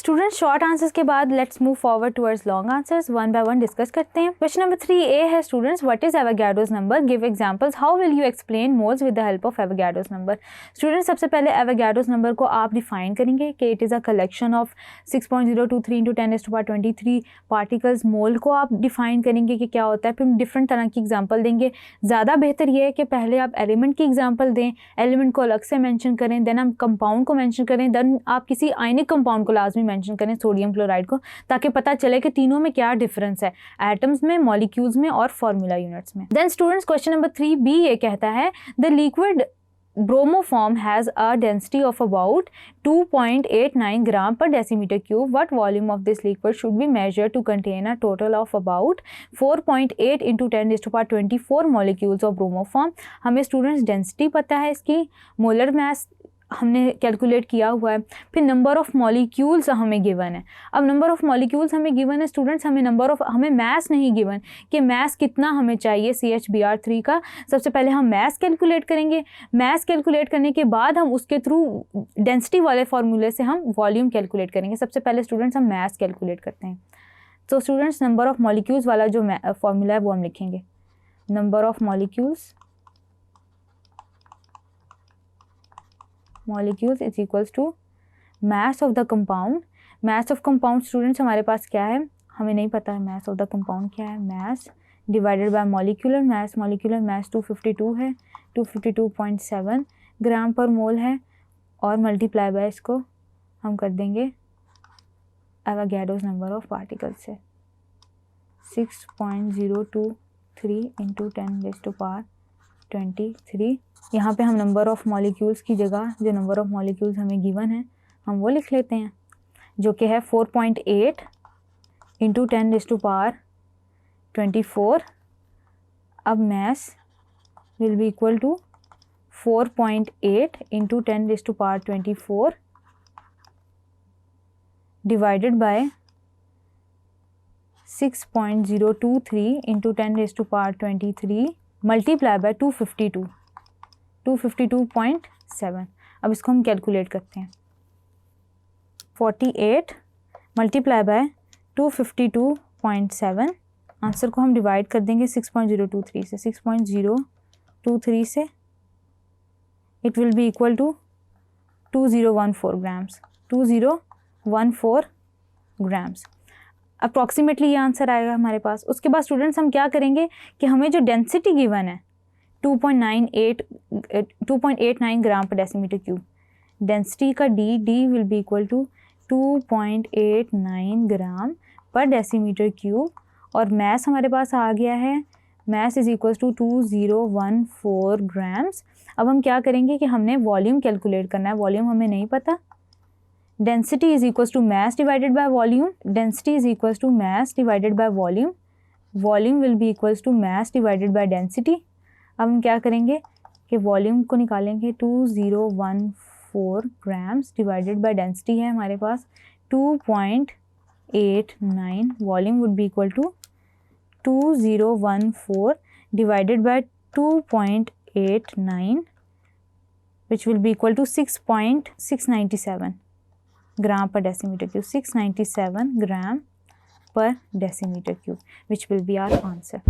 Students short answers के बाद let's move forward towards long answers, one by one discuss करते हैं। Question number 3A है students, what is Avogadro's number, give examples, how will you explain moles with the help of Avogadro's number. Students सबसे पहले Avogadro's number को आप define करेंगे कि it is a collection of 6.023 × 10⁻23 particles. Mole को आप define करेंगे कि क्या होता है, फिर डिफरेंट तरह की एग्जाम्पल देंगे। ज़्यादा बेहतर ये है कि पहले आप एलिमेंट की एग्जाम्पल दें, एलिमेंट को अलग से मेंशन करें, देन आप कंपाउंड को मेंशन करें, देन आप किसी आयनिक कंपाउंड को लाजमी मेंशन करें, सोडियम क्लोराइड को, ताकि पता चले कि तीनों में क्या डिफरेंस है, एटम्स में, मॉलिक्यूल्स में और फार्मूला यूनिट्स में। Then students question number 3B ये कहता है the liquid bromoform has a density of about 2.89 gram per decimeter cube. What volume of this liquid should be measured to contain a total of about 4.8 × 10⁻24 molecules of bromoform? हमें students density पता है, इसकी molar mass हमने calculate किया हुआ है, फिर number of molecules हमें गिवन है। अब नंबर ऑफ मॉलिक्यूल्स हमें गिवन है स्टूडेंट्स, हमें मास नहीं गिवन कि मास कितना हमें चाहिए CH Br3 का। सबसे पहले हम मास कैलकुलेट करेंगे, मास कैलकुलेट करने के बाद हम उसके थ्रू डेंसिटी वाले फार्मूले से हम वॉल्यूम कैलकुलेट करेंगे। सबसे पहले स्टूडेंट्स हम मास कैलकुलेट करते हैं। तो स्टूडेंट्स नंबर ऑफ मॉलिक्यूल्स वाला जो फार्मूला है वो हम लिखेंगे, number of molecules is equals to mass of the compound। mass of compound students हमारे पास क्या है, हमें नहीं पता है mass of the compound क्या है। mass divided by molecular mass 252 है, 252.7 ग्राम पर मोल है, और मल्टीप्लाई बाय इसको हम कर देंगे एवोगाड्रोस नंबर ऑफ पार्टिकल्स से 6.023 × 10⁻23। यहाँ पे हम नंबर ऑफ़ मॉलिक्यूल्स की जगह जो नंबर ऑफ़ मॉलिक्यूल्स हमें गिवन है हम वो लिख लेते हैं, जो कि है 4.8 × 10⁻24। अब mass will be equal to 4.8 × 10⁻24 divided by 6.023 × 10⁻23 multiply by 252.7। अब इसको हम कैलकुलेट करते हैं, 48 मल्टीप्लाई बाय 252.7। आंसर को हम डिवाइड कर देंगे 6.023 से, 6.023 से it will be equal to 2014 grams, 2014 grams approximately ये आंसर आएगा हमारे पास। उसके बाद स्टूडेंट्स हम क्या करेंगे कि हमें जो डेंसिटी गिवन है 2.89 gram per decimeter cube, density का d will be equal to 2.89 gram per decimeter cube, और मास हमारे पास आ गया है, mass is equal to 2014 grams. अब हम क्या करेंगे कि हमने वॉल्यूम कैलकुलेट करना है, वॉल्यूम हमें नहीं पता। Density is equal to mass divided by volume, density is equal to mass divided by volume, volume will be equal to mass divided by density. अब हम क्या करेंगे कि वॉल्यूम को निकालेंगे, 2014 ग्राम्स डिवाइडेड बाय डेंसिटी है हमारे पास 2.89, volume would be equal to 2014 divided by 2.89 which will be equal to 6.697 gram per decimeter cube, 697 gram per decimeter cube, which will be our answer.